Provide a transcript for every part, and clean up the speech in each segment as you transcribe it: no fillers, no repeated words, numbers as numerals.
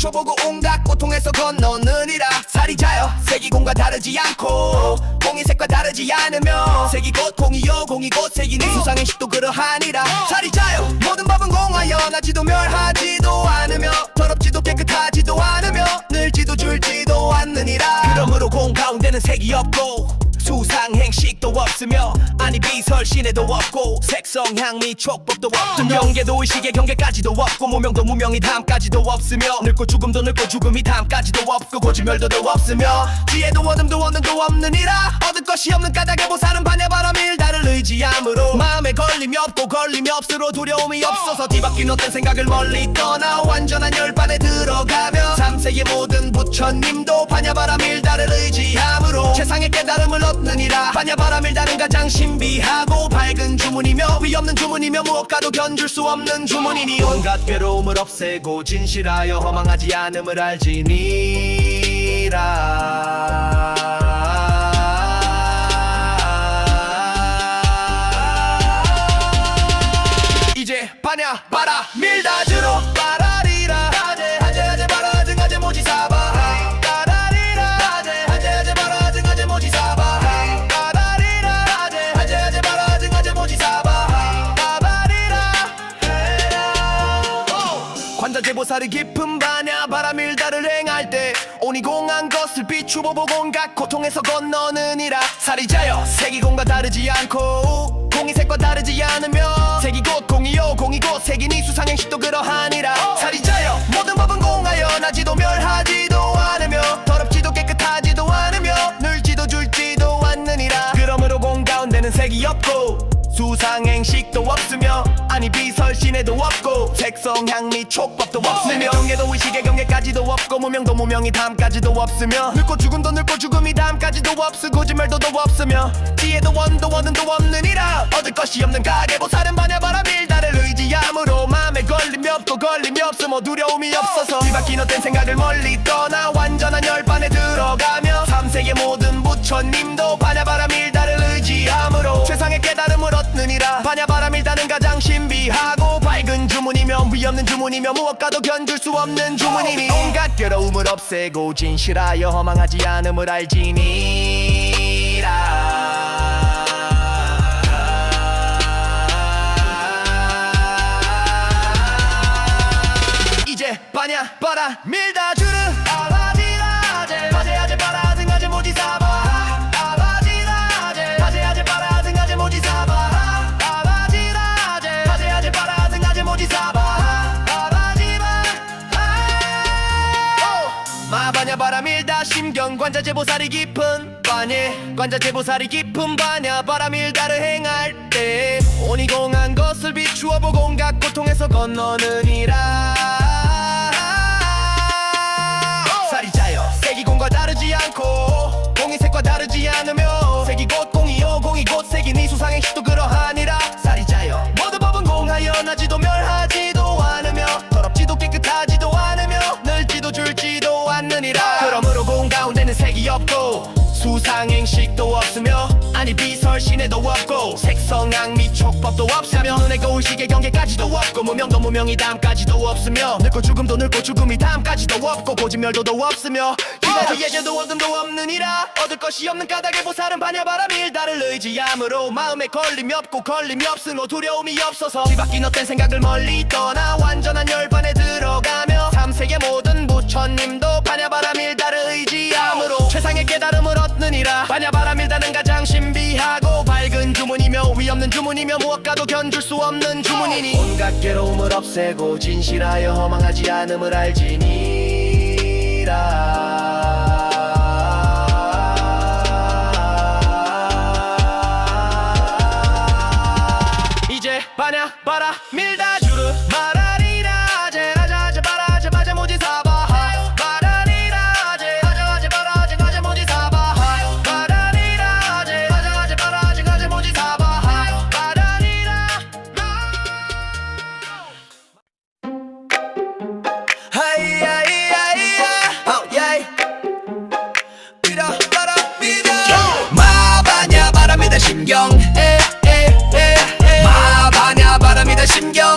비춰보고 온갖 고통에서 건너느니라. 살이 자여 색이 공과 다르지 않고 공이 색과 다르지 않으며 색이 곧 공이요 공이 곧 색이니 수상의 식도 그러하니라. 살이 자여 모든 법은 공하여 나지도 멸하지도 않으며 더럽지도 깨끗하지도 않으며 늘지도 줄지도 않느니라. 그러므로 공 가운데는 색이 없고 수상행식도 없으며 아니 비설신에도 없고 색성향 및 촉법도 없으며 경계도 의식의 경계까지도 없고 무명도 무명이 다음까지도 없으며 늙고 죽음도 늙고 죽음이 다음까지도 없고 고지멸도도 없으며 지혜도 어둠도 원능도 없느니라. 얻을 것이 없는 까닭에 보살은 반야바람 일다를 의지함으로 마음에 걸림이 없고 걸림이 없으로 두려움이 없어서 뒤바뀐 어떤 생각을 멀리 떠나 완전한 열반에 들어가며 3세의 모든 부처님도 반야바람 일다를 의지함으로 최상의 깨달음을 얻느니라. 반야바람 일다는 가장 신비하고 밝은 주문이며 위없는 주문이며 무엇과도 견줄 수 없는 주문이니 온갖 괴로움을 없애고 진실하여 허망하지 않음을 알지니라. 이제 반야바람 밀다주로 바라리라 하제 하제 하제 바라 증하제 모지사바 바라리라 하제 하제 하제 바라 증하제 모지사바 바라리라 하제 하제 하제 바라 증하제 모지사바 바라리라 관자재보살이 깊은 반야바람 일다를 행할 때 오니 공한 것을 비추어 보고 온갖 고통에서 건너느니라. 살이 자여 색이 공과 다르지 않고 공이 색과 다르지 않으며 색이 곧 공이요 공이 곧 색이니 수상행식도 그러하니라. 살이 자여 모든 법은 공하여 나지도 멸하지도 않으며 더럽지도 깨끗하지도 않으며 늘지도 줄지도 않느니라. 그러므로 공 가운데는 색이 없고 수상행식도 없으며 아니 비설신에도 없고 색성향 및 촉법도 없으며 경계도 의식의 경계까지도 없고 무명도 무명이 다음까지도 없으며 늙고 죽음도 늙고 죽음이 다음까지도 없으고 고지멸도도 없으며 지혜도 원도 원능도 없느니라. 얻을 것이 없는 가계보살은 반야바람 일다를 의지함으로 마음에 걸림이 없고 걸림이 없으며 두려움이 없어서 뒤바뀐 헛된 생각을 멀리 떠나 완전한 열반에 들어가며 3세의 모든 부처님도 반야바람 일다를 의지함으로 최상의 깨달음을 얻느니라. 반야바람 일다는 가장 신비하고 밝은 주문이며 위없는 주문이며 무엇과도 견줄 수 없는 주문이니 온갖 괴로움을 없애고 진실하여 허망하지 않음을 알지니라. 이제 반야바람 밀다주르 아바지라 하제 하제 하제 바라 증하제 모지사바 아바지라 하제 하제 하제 바라 증하제 모지사바 아바지라 하제 하제 하제 바라 증하제 모지사바 아바지바 마반야바람 일다 심경 관자재보살이 깊은 반예 관자재보살이 깊은 반야바람 일다를 행할 때 오니 공한 것을 비추어 보고 온갖 고통에서 건너느니라. 살이 자여 색이 공과 다르지 않고 공이 색과 다르지 않으며 색이 곧 공이요 공이 곧 색이니 수상행식도 그러하니라. 살이 자여 모든 법은 공하여 나지도 멸하지도 않으며 더럽지도 깨끗하지도 않으며 늘지도 줄지도 않느니라. 그러므로 공 가운데는 색이 없고 수상행식도 없으며 아니 비설신에도 없고 색성향 및 촉법도 없으며 눈의 의식의 경계까지도 없고 무명도 무명이 다음까지도 없으며 늙고 죽음도 늙고 죽음이 다음까지도 없고 고지멸도도 없으며 기다리 예제도 어둠도 없느니라. 얻을 것이 없는 까닭에 보살은 반야바람 일다를 의지함으로 마음에 걸림이 없고 걸림이 없으므로 두려움이 없어서 뒤바뀐 헛된 생각을 멀리 떠나 완전한 열반에 들어가며 3세의 모든 부처님도 반야바람 일다를 의지함으로 최상의 깨달음을 얻느니라. 반야바람 일다는 가장 신비하고 밝은 주문이며 위없는 주문이며 무엇과도 견줄 수 없는 주문이니 온갖 괴로움을 없애고 진실하여 허망하지 않음을 알지니라. 이제 반야바람 밀다주르 마라리라 하제 하제 하제 바라 하제 바제 모지사바 바라리라 하제 하제 하제 바라 증하제 모지사바 바라리라 하제 하제 하제 바라 증하제 모지사바 바라리라 하이야이야이야 오예 밀어봐라 밀어 마반야바람 밀다 심경 마반야바람 밀다 심경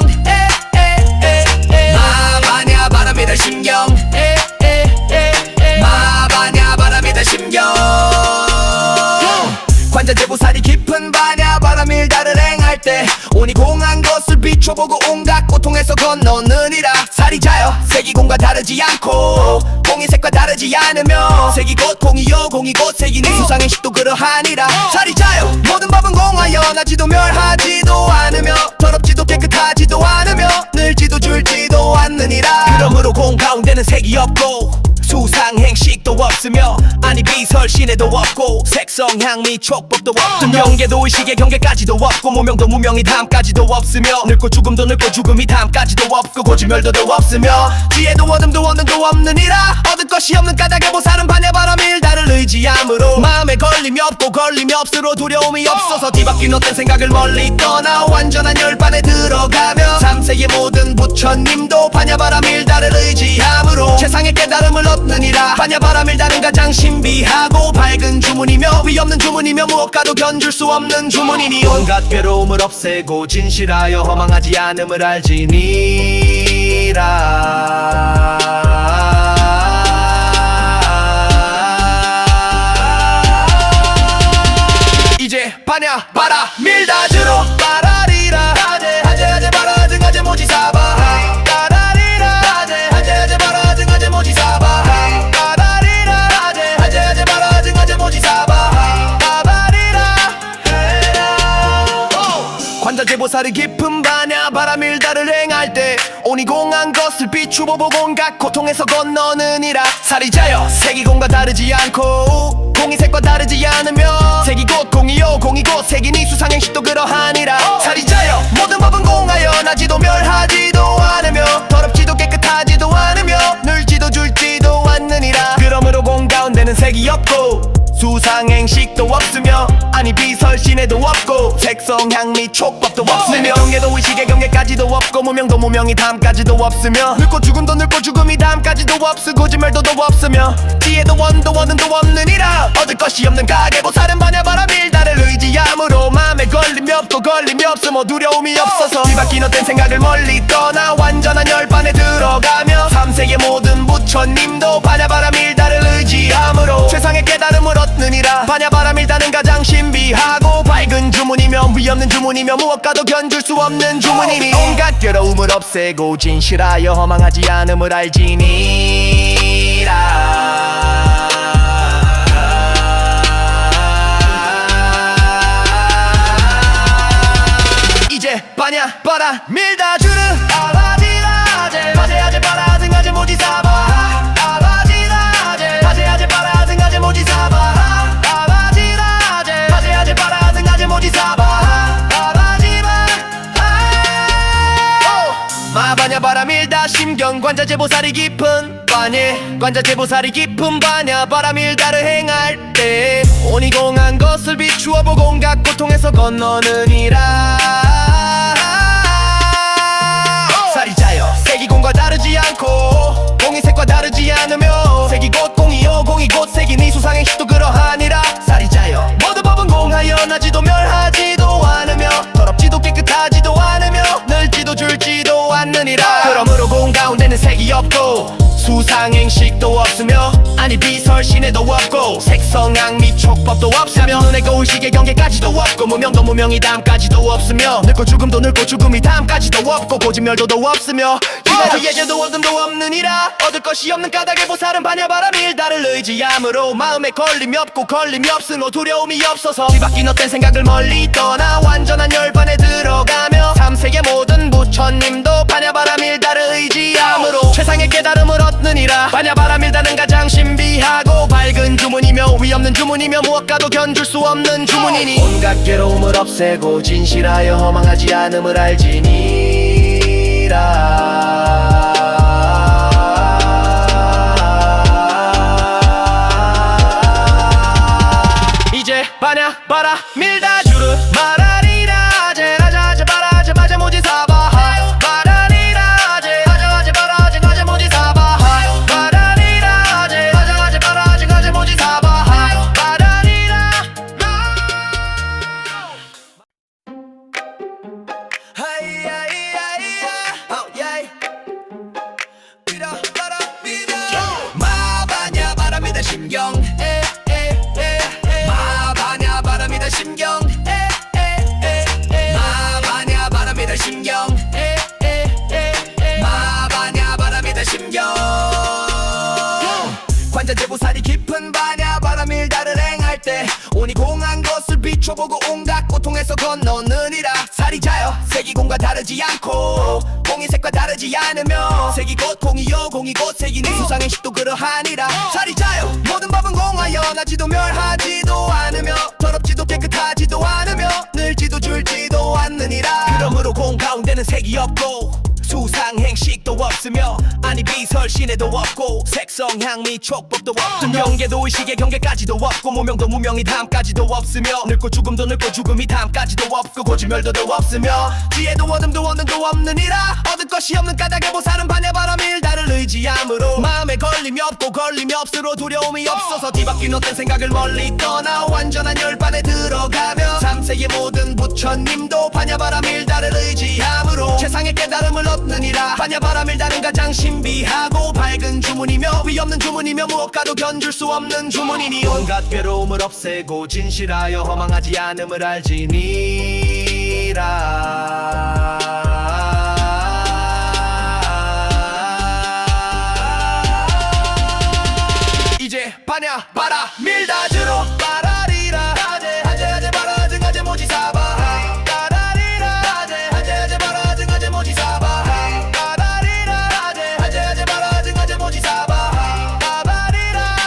비추어보고 온갖 고통에서 건너느니라. 살이 자요 색이공과 다르지 않고 공이 색과 다르지 않으며 색이 곧 공이요 공이 곧 색이니 수상의 식도 그러하니라. 살이 자요 모든 법은 공하여 나지도 멸하지도 않으며 더럽지도 깨끗하지도 않으며 늘지도 줄지도 않느니라. 그러므로 공 가운데는 색이 없고 수상행식도 없으며 아니 비설신에도 없고 색성 향미 촉법도 없으며 경계도 의식의 경계까지도 없고 무명도 무명이 담까지도 없으며 늙고 죽음도 늙고 죽음이 담까지도 없고 고지멸도도 없으며 지혜도 어둠도 원능도 없느니라. 얻을 것이 없는 까닭에 보살은 반야바람 일다를 의지함으로 마음에 걸림이 없고 걸림이 없으로 두려움이 없어서 뒤바뀐 어떤 생각을 멀리 떠나 완전한 열반에 들어가며 3세의 모든 부처님도 반야바람 일다를 의지함으로 최상의 깨달음을 얻느니라. 반야바람 일다는 가장 신비하고 밝은 주문이며 위없는 주문이며 무엇과도 견줄 수 없는 주문이니 온갖 괴로움을 없애고 진실하여 허망하지 않음을 알지니라. 이제 반야바람 밀다주로 바라리라 하제 하제 하제 바라 등하제 모지사바 바라리라 하제 하제 하제 바라 등하제 모지사바 바라리라 하제 하제 하제 바라 등하제 모지사바 바라리라 관자재보살이 깊은 반야바람 일다를 행할 때 오니 공한 것을 비추어보고 온갖 고통에서 건너느니라. 살이 자요 색이 공과 다르지 않고 공이 색과 다르지 않으며 색이 곧 공이요 공이 곧 색이니 수상행식도 그러하니라. 살이 자요 모든 법은 공하여 나지도 멸하지도 않으며 더럽지도 깨끗하지도 않으며 늘지도 줄지도 않느니라. 그러므로 공 가운데는 색이 없고 수상행식도 없으며 아니 비설신에도 없고 색성 향미 촉법도 없으며 경계도 의식의 경계까지도 없고 무명도 무명이 담까지도 없으며 늙고 죽음도 늙고 죽음이 담까지도 없으고 고지멸도도 없으며 지혜도 원도 원능도 없느니라. 얻을 것이 없는 가계보살은 반야바람 일다를 의지함으로 마음에 걸림이 없고 걸림이 없으며 두려움이 없어서 뒤바뀐 어떤 생각을 멀리 떠나 완전한 열반에 들어가며 3세의 모든 부처님도 반야바람 일다를 의지함으로 최상의 깨달음을 얻느니라. 반야바람 일다는 가장 신비하고 밝은 주문이며 위없는 주문이며 무엇과도 견줄 수 없는 주문이니 온갖 괴로움을 없애고 진실하여 허망하지 않음을 알지니라. 이제 반야바람 밀다주르 아바지라 하제 하제 하제 바라 등하제 모지사바 아바지라 하제 하제 하제 바라 등하제 모지사바 아바지라 하제 하제 하제 바라 등하제 모지사바 아바지바 마반야바람 일다 심경 관자재보살이 깊은 반예 관자재보살이 깊은 반야바람 일다를 행할 때 오니 공한 것을 비추어보고 온갖 고통에서 건너느니라. 살이 자요 색이 공과 다르지 않고 공이 색과 다르지 않으며 색이 곧 공이요 공이 곧 색이니 수상행식도 그러하니라. 살이 자요 모든 법은 공하여 나지도 멸하지도 않으며 더럽지도 깨끗하지도 않으며 늘지도 줄지도 않느니라. 그러므로 공 가운데는 색이 없고 수상행식도 없으며 아니 비설신에도 없고 색성 향미 촉법도 없으며 눈의 의식의 경계까지도 없고 무명도 무명이 담까지도 없으며 늙고 죽음도 늙고 죽음이 담까지도 없고 고지멸도도 없으며 기다리 예제도 어둠도 없느니라. 얻을 것이 없는 까닭에 보살은 반야바람 일다를 의지함으로 마음에 걸림이 없고 걸림이 없으므로 두려움이 없어서 뒤바뀐 어떤 생각을 멀리 떠나 완전한 열반에 들어가며 3세의 모든 부처님도 반야바람 일다를 의지함으로 최상의 깨달음을 얻느니라. 반야바람 일다는 가장 신비하고 밝은 주문이며 위없는 주문이며 무엇과도 견줄 수 없는 주문이니 온갖 괴로움을 없애고 진실하여 허망하지 않음을 알지니라. 이제 반야바람 밀다주르 마라리라 하제 하제 하제 바라 하제 바제 모지사바 바라리라 하제 하제 하제 바라 하제 하제 모지사바 바라리라 하제 하제 하제 바라 하제 하제 모지사바 바라리라 마반야바람이다 심경 마반야바람이다 심경 관자재보살이 깊은 바냐 바람일다를 행할 때 오니 공한 것을 비춰보고 온갖 고통에서 건너느니라. 살이 자여 색이 공과 다르지 않고 공이 색과 다르지 않으며 색이 곧 공이요 공이 곧 색이니 수상의 식도 그러하니라. 살이 자여 모든 법은 공하여 나지도 멸하지도 않으며 더럽지도 깨끗하지도 않으며 늘지도 줄지도 않느니라. 그러므로 공 가운데는 색이 없고 수상행식도 없으며 아니 비설신에도 없고 색성 향미 촉법도 없으며 경계도 의식의 경계까지도 없고 무명도 무명이 다음까지도 없으며 늙고 죽음도 늙고 죽음이 다음까지도 없고 고지멸도도 없으며 지혜도 어둠도 원능도 없느니라. 얻을 것이 없는 까닭에 보살은 반야바람일다를 의지함으로 마음에 걸림이 없고 걸림이 없으로 두려움이 없어서 뒤바뀐 어떤 생각을 멀리 떠나 완전한 열반에 들어가며 3세의 모든 부처님도 반야바람일다를 의지함으로 최상의 깨달음을 얻느니라. 반야바람일다는 가장 신비하고 밝은 주문이며 위없는 주문이며 무엇과도 견줄 수 없는 주문이니 온갖 괴로움을 없애고 진실하여 허망하지 않음을 알지니라. 이제 반야바람일다주로 바라리라 하제 하제 하제 바라 등하제 모지사바 바라리라 하제 하제 하제 바라 등하제 모지사바 바라리라 하제 하제 하제 바라 등하제 모지사바 바라리라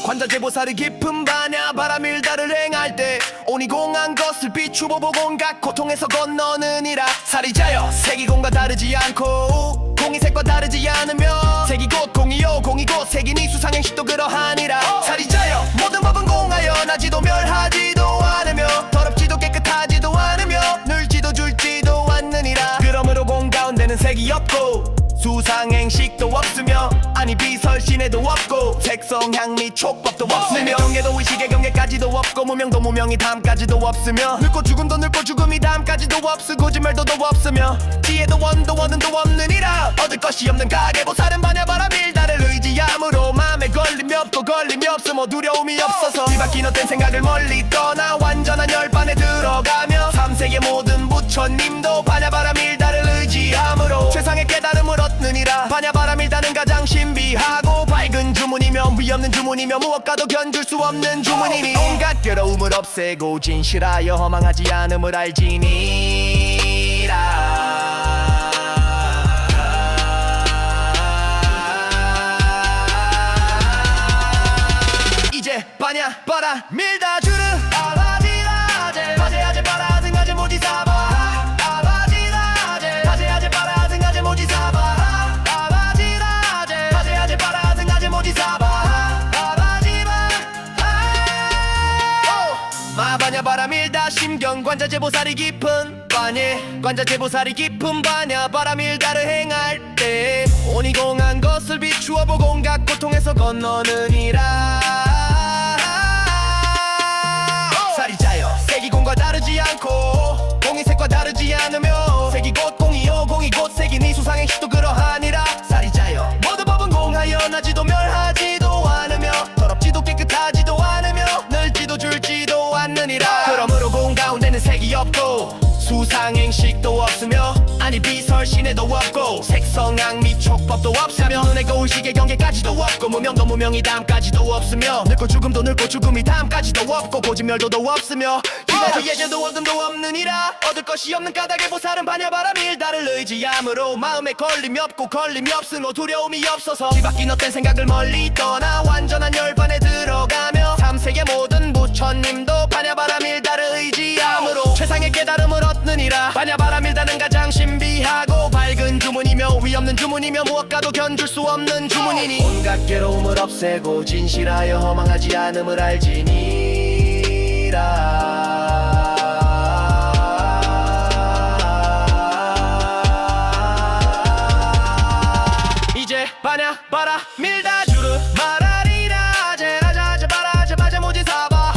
관자재보살이 깊은 반야바람일다를 행할 때 오니 공한 것을 비추보고 온갖 고통에서 건너느니라. 살이 자여 색이 공과 다르지 않고 공이 색과 다르지 않으며 색이 곧 공이요 공이 곧 색이니 수상행식도 그러하니라. 살이 자여 모든 법은 공하여 나지도 멸하지도 않으며 더럽지도 깨끗하지도 않으며 늘지도 줄지도 않느니라. 그러므로 공 가운데는 색이 없고 수상행식도 없으며 아니 비설신에도 없고 색성 향미 촉법도 없으며 경계도 의식의 경계까지도 없고 무명도 무명이 다음까지도 없으며 늙고 죽음도 늙고 죽음이 다음까지도 없으고 고지멸도도 없으며 지혜도 원도 원능도 없느니라. 얻을 것이 없는 가계보살은 반야바람일다를 의지함으로 마음에 걸림이 없고 걸림이 없으며 두려움이 없어서 뒤바뀐 어떤 생각을 멀리 떠나 완전한 열반에 들어가며 3세의 모든 부처님도 반야바람일다를 의지함으로 최상의 깨달음을 얻느니라. 반야바람일다는 가장 신비하고 밝은 주문이며 위없는 주문이며 무엇과도 견줄 수 없는 주문이니 온갖 괴로움을 없애고 진실하여 허망하지 않음을 알지니라. 이제 반야바람일다주르 아바지라 하제 하제 하제 바라 등하제 모지사바 아바지라 하제 하제 하제 바라 등하제 모지사바 아바지라 하제 하제 하제 바라 등하제 모지사바 아바지바 마반야바람일다 심경 관자재보살이 깊은 반예 관자재보살이 깊은 반야바람일다를 행할 때 오니 공한 것을 비추어 보고 온갖 고통에서 건너느니라. 살이 자여 색이 공과 다르지 않고 공이 색과 다르지 않으며 색이 곧 공이요 공이 곧 색이니 수상행식도 그러하니라. 살이 자여 모든 법은 공하여 나지도 멸하지도 않으며 더럽지도 깨끗하지도 않으며 늘지도 줄지도 않느니라. 그러므로 공 가운데는 색이 없고 수상행식도 없으며 아니 비설신에도 없고 색성향미 촉법도 없으며 눈의 의식의 경계까지도 없고 무명도 무명이 다음까지도 없으며 늙고 죽음도 늙고 죽음이 다음까지도 없고 고지멸도도 없으며 기다리 예제도 어둠도 없느니라. 얻을 것이 없는 까닭에 보살은 반야바람일다를 의지함으로 마음에 걸림이 없고 걸림이 없으므로 두려움이 없어서 뒤바뀐 어떤 생각을 멀리 떠나 완전한 열반에 들어가며 3세의 모든 부처님도 반야바람일다를 의지함으로 최상의 깨달음을 얻느니라. 반야바람일다는 가장 신비하고 밝은 주문이며 위없는 주문이며 무엇과도 견줄 수 없는 주문이니 온갖 괴로움을 없애고 진실하여 허망하지 않음을 알지니라. 이제 반야바람일다주르 마라리라 하제 하제 하제 바라 하제 바제 모지사바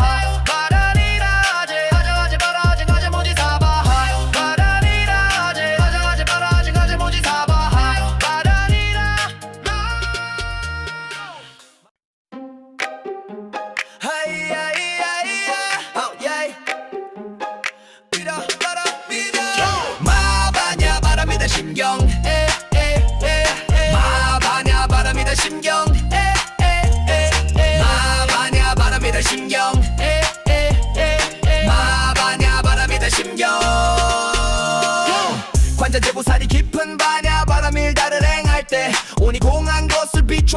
바라리라 하제 하제 하제 바라 하제 하제 모지사바 바라리라 하제 하제 하제 바라 하제 하제 모지사바 바라리라 하이야이야이야 오예 바라바라비다 마반야바람일다 심경 마반야바람일다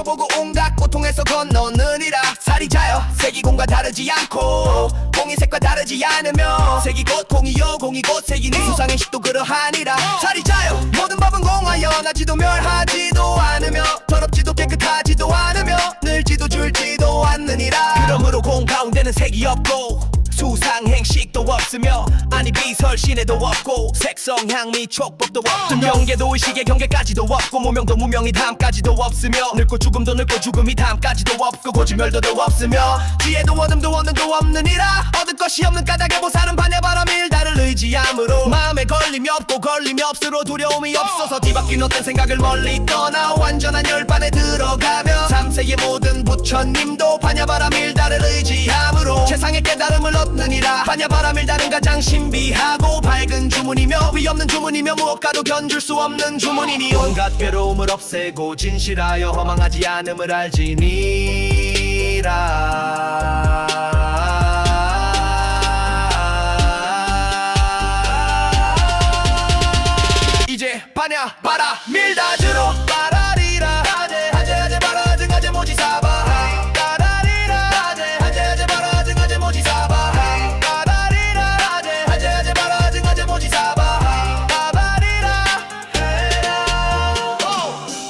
비추어보고 온갖 고통에서 건너느니라. 살이 자요 색이공과 다르지 않고 공이 색과 다르지 않으며 색이 곧 공이요 공이 곧 색이니 수상의 식도 그러하니라. 살이 자요 모든 법은 공하여 나지도 멸하지도 않으며 더럽지도 깨끗하지도 않으며 늘지도 줄지도 않느니라. 그러므로 공 가운데는 색이 없고 수상행식도 없으며 아니 비설신에도 없고 색성 향미 촉법도 없으며 경계도 의식의 경계까지도 없고 무명도 무명이 담까지도 없으며 늙고 죽음도 늙고 죽음이 담까지도 없고 고지멸도도 없으며 지혜도 어둠도 원능도 없느니라. 얻을 것이 없는 까닭에 보살은 반야바람 일다를 의지함으로 마음에 걸림이 없고 걸림이 없으로 두려움이 없어서 뒤바뀐 어떤 생각을 멀리 떠나 완전한 열반에 들어가며 3세의 모든 부처님도 반야바람 일다를 의지함으로 최상의 깨달음을 얻느니라. 반야바람 일다는 가장 신비하고 밝은 주문이며 위없는 주문이며 무엇과도 견줄 수 없는 주문이니 온갖 괴로움을 없애고 진실하여 허망하지 않음을 알지니라. 이제 반야바람 밀다주로 바라리라 하제 하제 하제 바라 등하제 모지사바 바라리라 하제 하제 하제 바라 등하제 모지사바 바라리라 하제 하제 하제 바라 등하제 모지사바 바라리라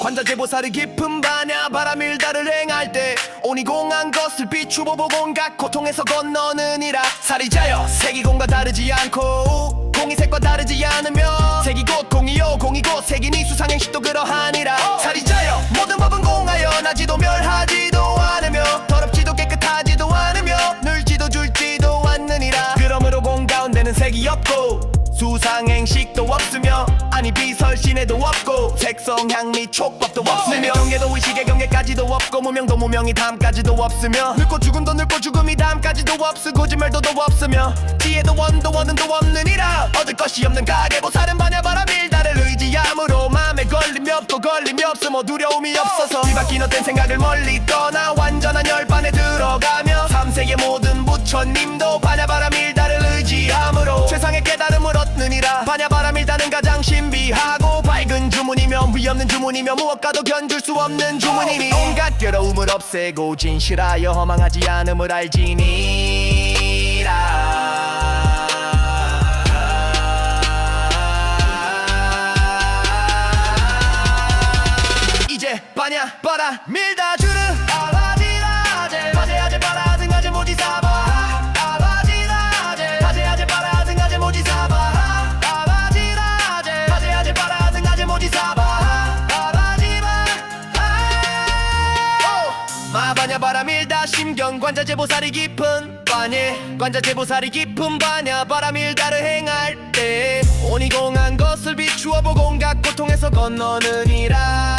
관자재보살이 깊은 반야바람 일다를 행할 때 온이 공한 것을 비추어보고 온갖 고통에서 건너느니라. 살이 자요 색이 공과 다르지 않고 공이 색과 다르지 않으며 색이 곧 공이요 공이 곧 색이니 수상행식도 그러하니라. 살이 자요 모든 법은 공하여 나지도 멸하지도 않으며 더럽지도 깨끗하지도 않으며 늘지도 줄지도 않느니라. 그러므로 공 가운데는 색이 없고 수상행식도 없으며 아니 비설신에도 없고 색성 향미 촉법도 없으며 경계도 의식의 경계까지도 없고 무명도 무명이 담까지도 없으며 늙고 죽음도 늙고 죽음이 담까지도 없으고 고지멸도도 없으며 지혜도 원도 원능도 없느니라. 얻을 것이 없는 가계보살은 반야바람 일다를 의지함으로 마음에 걸림이 없고 걸림이 없으며 두려움이 없어서 뒤바뀐 어떤 생각을 멀리 떠나 완전한 열반에 들어가며 3세의 모든 부처님도 반야바람 일다를 의지함으로 최상의 깨달음을 얻느니라. 반야바람 일다는 가장 신비하고 밝은 주문이며 위없는 주문이며 무엇과도 견줄 수 없는 주문이니 온갖 괴로움을 없애고 진실하여 허망하지 않음을 알지니라. 이제 반야바람 밀다주르 아바지라 하제 하제 하제 바라 등하제 모지사바 아바지라 하제 하제 하제 바라 등하제 모지사바 아바지라 하제 하제 하제 바라 등하제 모지사바 아바지바 마반야바람 밀다 심경 관자재보살이 깊은 반예 관자재보살이 깊은 반야바람 일다를 행할 때 온이 공한 것을 비추어보고 온갖 고통에서 건너느니라.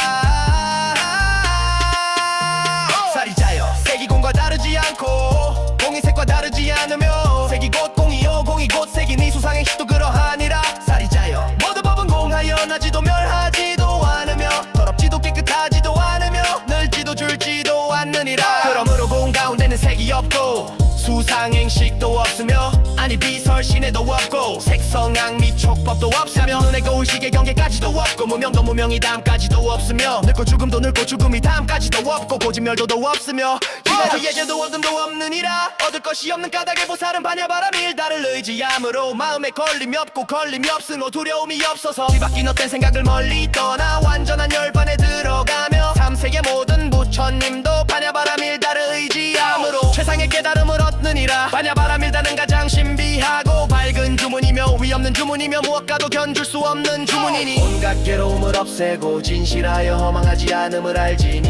살이 자요 색이 공과 다르지 않고 공이 색과 다르지 않으며 색이 곧 공이요 공이 곧 색이니 수상행식도 그러하니라. 살이 자요 모든 법은 공하여 나지도 멸하지도 않으며 더럽지도 깨끗하지도 않으며 늘지도 줄지도 않느니라. 그러므로 공 가운데는 색이 없고 수상행식도 없으며 아니 비설신에도 없고 색성 향미 촉법도 없으며 눈에 거울식의 경계까지도 없고 무명도 무명이 담까지도 없으며 늙고 죽음도 늙고 죽음이 담까지도 없고 고지멸도도 없으며 기다려 예제도 어둠도 없느니라. 얻을 것이 없는 까닭에 보살은 반야바람 일다를 의지함으로 마음에 걸림이 없고 걸림이 없으므로 두려움이 없어서 뒤바뀐 어떤 생각을 멀리 떠나 완전한 열반에 들어가며 3세의 모든 부처님도 반야바람 일다를 의지함으로 최상의 깨달음을 얻느니라. 반야바람 일다는 가장 신비하고 밝은 주문이며 위없는 주문이며 무엇과도 견줄 수 없는 주문이니 온갖 괴로움을 없애고 진실하여 허망하지 않음을 알지니라.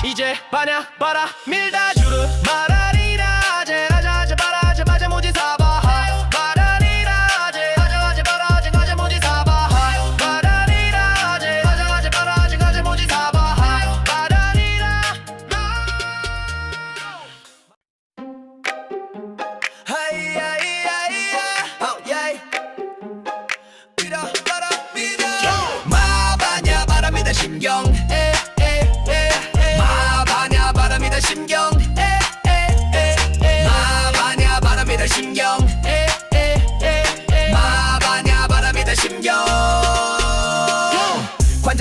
이제 반야바람 밀다주르 마라리라 하제 하자 하제 바라 하제 바제 모지사바 바라리라 하제 하자 하제 바라 하제 하제 모지사바 바라리라 하제 하자 하제 바라 하제 하제 모지사바 바라리라 하이야이야이야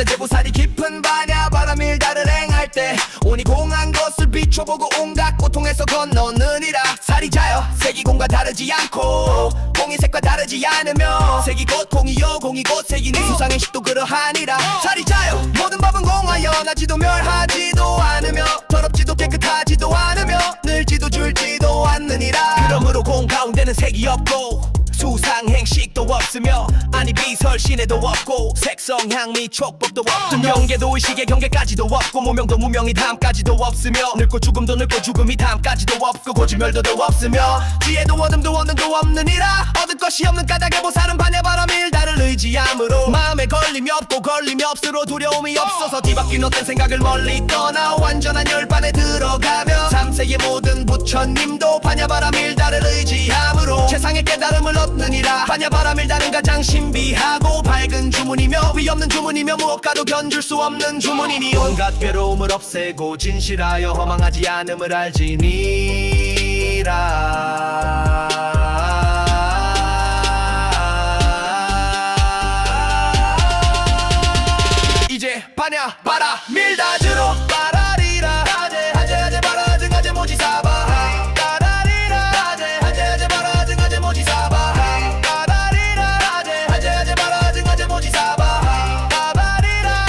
관자재보살이 깊은 반야바람 일다를 행할 때 온이 공한 것을 비춰보고 온갖 고통에서 건너느니라. 살이 자여 색이 공과 다르지 않고 공이 색과 다르지 않으며 색이 곧 공이요 공이 곧 색이니 수상의 식도 그러하니라. 살이 자여 모든 법은 공하여 나지도 멸하지도 않으며 더럽지도 깨끗하지도 않으며 늘지도 줄지도 않느니라. 그러므로 공 가운데는 색이 없고 수상행식도 없으며 아니 비설신에도 없고 색성 향미 촉법도 없으며 명계도 의식의 경계까지도 없고 무명도 무명이 담까지도 없으며 늙고 죽음도 늙고 죽음이 담까지도 없고 고지멸도도 없으며 지혜도 어둠도 원능도 없느니라. 얻을 것이 없는 까닭에 보살은 반야바람 일다를 의지함으로 마음에 걸림이 없고 걸림이 없으로 두려움이 없어서 뒤바뀐 어떤 생각을 멀리 떠나 완전한 열반에 들어가며 3세의 모든 부처님도 반야바람 일다를 의지함으로 세상의 깨달음을 얻느니라. 반야바람 일다는 가장 신비하고 밝은 주문이며 위없는 주문이며 무엇과도 견줄 수 없는 주문이니 온갖 괴로움을 없애고 진실하여 허망하지 않음을 알지니라. 이제 반야바람 밀다주로 빠라리라 하제 하제 하제 바라 등하제 모지사바 빠라리라 하제 하제 하제 바라 등하제 모지사바 빠라리라 하제 하제 하제 바라 등하제 모지사바 빠바리라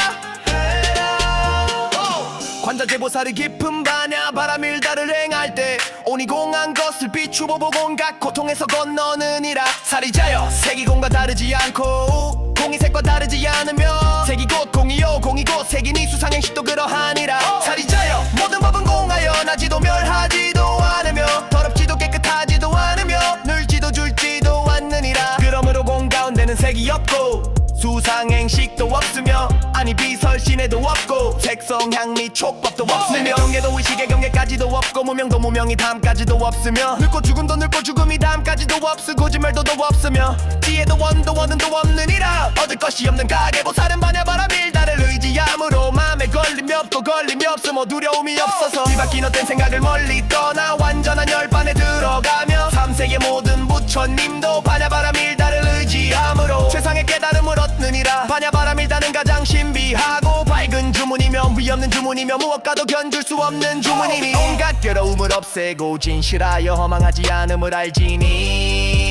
관자재보살이 깊은 반야바람 일다를 행할 때 온이 공한 것을 비추어 보고 온갖 고통에서 건너느니라. 살이 자여 색이 공과 다르지 않고 공이 색과 다르지 않으며 색이 곧 공이요 공이 곧 색이니 수상행식도 그러하니라. 살이 자여 모든 법은 공하여 나지도 멸하지도 않으며 더럽지도 깨끗하지도 않으며 늘지도 줄지도 않느니라. 그러므로 공 가운데는 색이 없고 수상행식도 없으며 아니 비설신에도 없고 색성 향미 촉법도 없으며 명예도 의식의 경계까지도 없고 무명도 무명이 담까지도 없으며 늙고 죽음도 늙고 죽음이 담까지도 없으고 고지멸도도 없으며 지혜도 원도 원능도 없느니라. 얻을 것이 없는 가계보살은 반야바람 일다를 의지함으로 마음에 걸림이 없고 걸림이 없으며 두려움이 없어서 뒤바뀐 어떤 생각을 멀리 떠나 완전한 열반에 들어가며 3세의 모든 부처님도 반야바람 일다를 의지함으로 세상의 깨달음을 얻느니라. 반야바람 일다는 가장 신비하고 밝은 주문이며 위없는 주문이며 무엇과도 견줄 수 없는 주문이니 온갖 괴로움을 없애고 진실하여 허망하지 않음을 알지니라.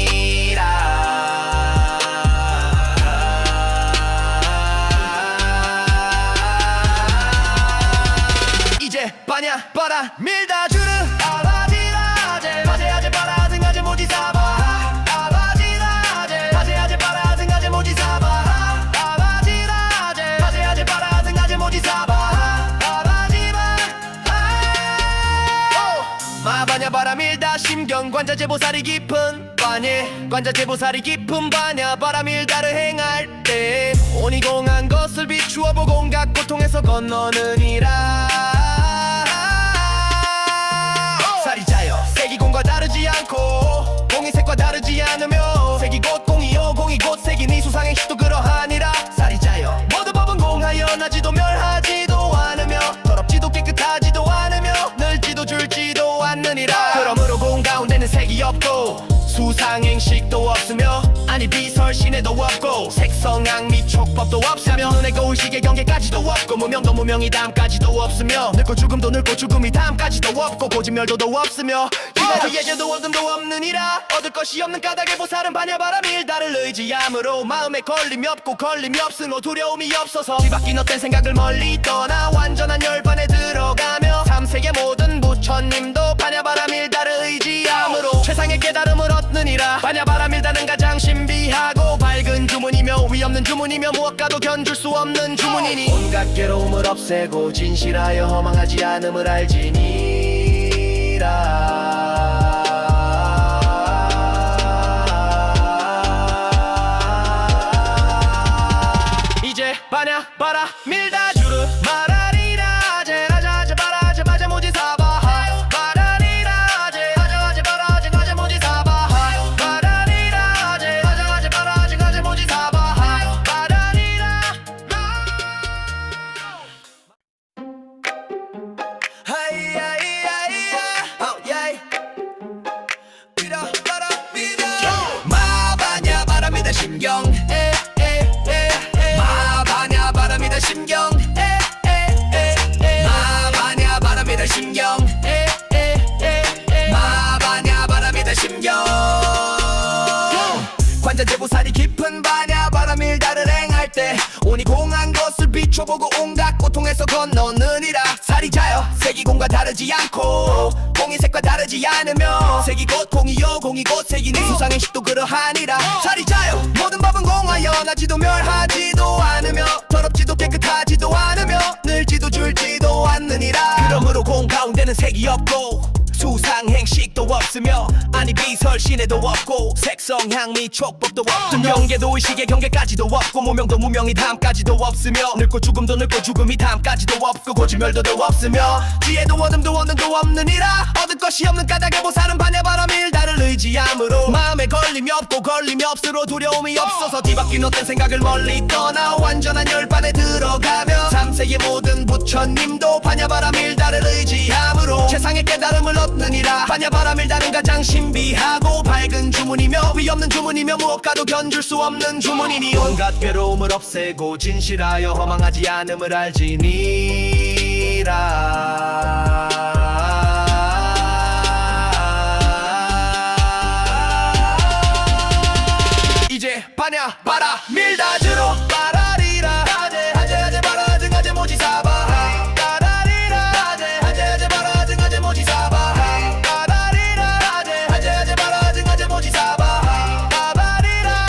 이제 반야바람 밀다주르 아바지라 하제 하제 하제 바라 등하제 모지사바 아바지라 하제 하제 하제 바라 등하제 모지사바 아바지라 하제 하제 하제 바라 등하제 모지사바 아바지바 마반야바람 밀다 심경 관자재보살이 깊은 반예 관자재보살이 깊은 반야바람 일다를 행할 때 온이 공한 것을 비추어 보고 온갖 고통에서 건너느니라. 살이 자여 색이 공과 다르지 않고 공이 색과 다르지 않으며 색이 곧 공이요 공이 곧 색이니 수상행식도 그러하니라. 살이 자여 모든 법은 공하여 나지도 멸하지도 않으며 더럽지도 깨끗하지도 않으며 늘지도 줄지도 않느니라. 그러므로 공 가운데는 색이 없고 수상행식도 없으며 아니 비설신에도 없고 색성 향미 촉법도 없으며 눈의 의식의 경계까지도 없고 무명도 무명이 담까지도 없으며 늙고 죽음도 늙고 죽음이 담까지도 없고 고지멸도도 없으며 이날의 예제도 어둠도 없느니라. 얻을 것이 없는 까닭에 보살은 반야바람 일다를 의지함으로 마음에 걸림이 없고 걸림이 없으므로 두려움이 없어서 뒤바뀐 어떤 생각을 멀리 떠나 완전한 열반에 들어가며 3세의 모든 부처님도 반야바람 일다를 의지함으로 최상의 깨달음을 얻느니라. 반야바람 일다는 가장 신비하고 밝은 주문이며 위없는 주문이며 무엇과도 견줄 수 없는 주문이니 온갖 괴로움을 없애고 진실하여 허망하지 않음을 알지니라. 이제 반야바람 밀다주르 마라리라 하제 하자 하제 바라 하제 바제 모지사바 마라리라 하제 하자 하제 바라 하제 하제 모지사바 마라리라 하제 하자 하제 바라 하제 하제 모지사바 마라리라 하이야이야이야 관자재보살이 깊은 반야 바람일 달을 행할 때 오니 공한 것을 비춰보고 온갖 고통에서 건너느니라. 살이 자여 색이 공과 다르지 않고 공이 색과 다르지 않으며 색이 곧 공이요 공이 곧 색이니 수상의 식도 그러하니라. 살이 자여 모든 법은 공하여 나지도 멸하지도 않으며 더럽지도 깨끗하지도 않으며 늘지도 줄지도 않느니라. 그러므로 공 가운데는 색이 없고 수상행식도 없으며 아니 비설신에도 없고 색성 향미 촉법도 없으며 경계도 의식의 경계까지도 없고 무명도 무명이 담까지도 없으며 늙고 죽음도 늙고 죽음이 담까지도 없고 고지멸도도 없으며 지혜도 어둠도 원능도 없느니라. 얻을 것이 없는 까닭에 보살은 반야바람일 달을 의지함으로 마음에 걸림이 없고 걸림이 없으로 두려움이 없어서 뒤바뀐 헛된 생각을 멀리 떠나 완전한 열반에 들어가며 3세의 모든 부처님도 반야바람일 달을 의지함으로 세상의 깨달음을 얻느니라. 반야바람일 달은 가장 신비하고 밝은 주문이며 위없는 주문이며 무엇과도 견줄 수 없는 주문이니 온갖 괴로움을 없애고 진실하여 허망하지 않음을 알지니라. 이제 반야바람일 달주로 바라리라 하제 하제 하제 바라 등하제 모지사바 바라리라 하제 하제 하제 바라 등하제 모지사바 바라리라 하제 하제 하제 바라 등하제 모지사바 바바리라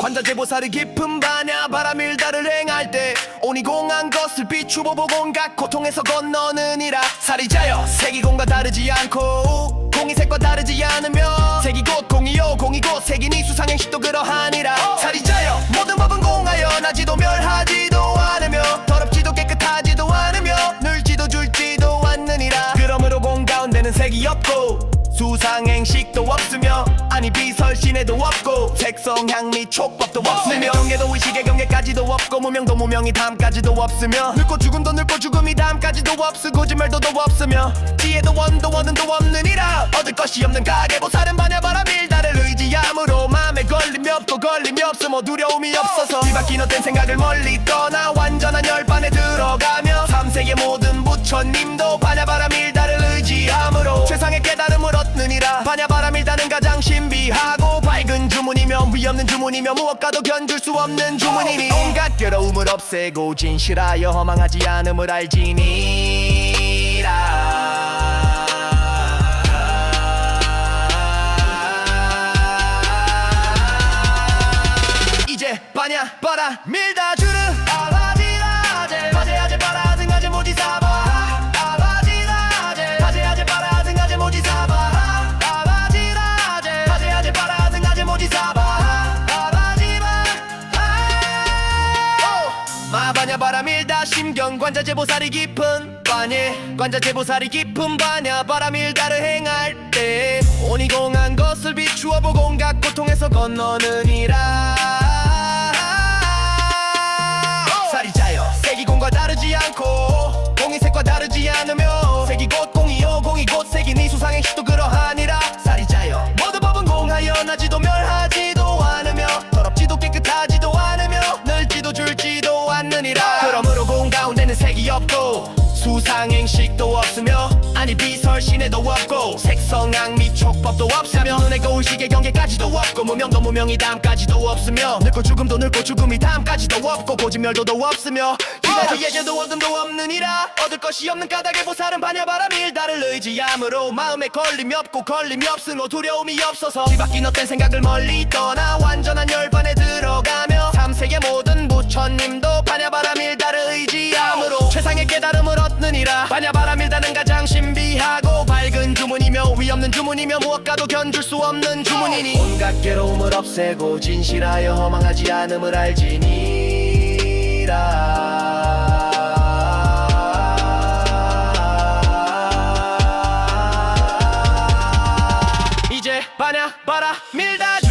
관자재보살이 깊은 반야바람일 달을 행할 때 오니 공한 것을 비추보고 온갖 고통에서 건너느니라. 살이 자여 색이 공과 다르지 않고 공이 색과 다르지 않으며 색이 곧 공이요 공이 곧 색이니 수상행식도 그러하니라. 살이 자여 모든 법은 공하여 나지도 멸하지도 않으며 더럽지도 깨끗하지도 않으며 늘지도 줄지도 않느니라. 그러므로 공 가운데는 색이 없고 수상행식도 없으며 아니 비설신에도 없고 색성 향미 촉법도 없으며 경계도 의식의 경계까지도 없고 무명도 무명이 담까지도 없으며 늙고 죽음도 늙고 죽음이 담까지도 없으고 고지멸도도 없으며 지혜도 원도 원능도 없느니라. 얻을 것이 없는 가계보살은 반야바람일 달을 의지함으로 마음에 걸림이 없고 걸림이 없으며 두려움이 없어서 뒤바뀐 헛된 생각을 멀리 떠나 완전한 열반에 들어가며 3세의 모든 부처님도 반야바람일 달을 의지함으로 세상의 깨달음을 얻느니라. 반야바람일 달은 가장 신비하고 밝은 주문이며 위없는 주문이며 무엇과도 견줄 수 없는 주문이니 온갖 괴로움을 없애고 진실하여 허망하지 않음을 알지니라. 이제 반야바람일 달주르 아바지라 하제 하제 하제 바라 등하제 모지사바 아바지라 하제 하제 하제 바라 등하제 모지사바 아바지라 하제 하제 하제 바라 등하제 모지사바 아바지라 마반야바람일 달 심경 관자재보살이 깊은 반예 관자재보살이 깊은 반야바람일 달을 행할 때 오니 공한 것을 비추어 보고 온갖 고통에서 건너느니라. 살이 자여 색이 공과 다르지 않고 공이 색과 다르지 않으며 색이 곧 공이요 공이 곧 색이니 수상행식도 그러하니라. 살이 자여 모든 법은 공하여 나지도 멸하지도 않으며 더럽지도 깨끗하지도 않으며 늘지도 줄지도 않느니라. 그러므로 공 가운데는 색이 없고 수상행식도 없으며 아니 비설신에도 없고 색성향미 촉법도 없으며 눈에 의식의 경계까지도 없고 무명도 무명이 담까지도 없으며 늙고 죽음도 늙고 죽음이 담까지도 없고 고지멸도도 없으며 이날의 예제도 어둠도 없느니라. 얻을 것이 없는 까닭에 보살은 반야바람일 달을 의지함으로 마음에 걸림이 없고 걸림이 없으므로 두려움이 없어서 뒤바뀐 헛된 생각을 멀리 떠나 완전한 열반에 들어가며 3세의 모든 부처님도 반야바람일 달을 의지함으로 최상의 깨달음을 얻느니라. 반야바람일 달은 가장 신비하고 밝은 주문이며 위없는 주문이며 무엇과도 견줄 수 없는 주문이니 온갖 괴로움을 없애고 진실하여 허망하지 않음을 알지니라. 이제 반야바람일 달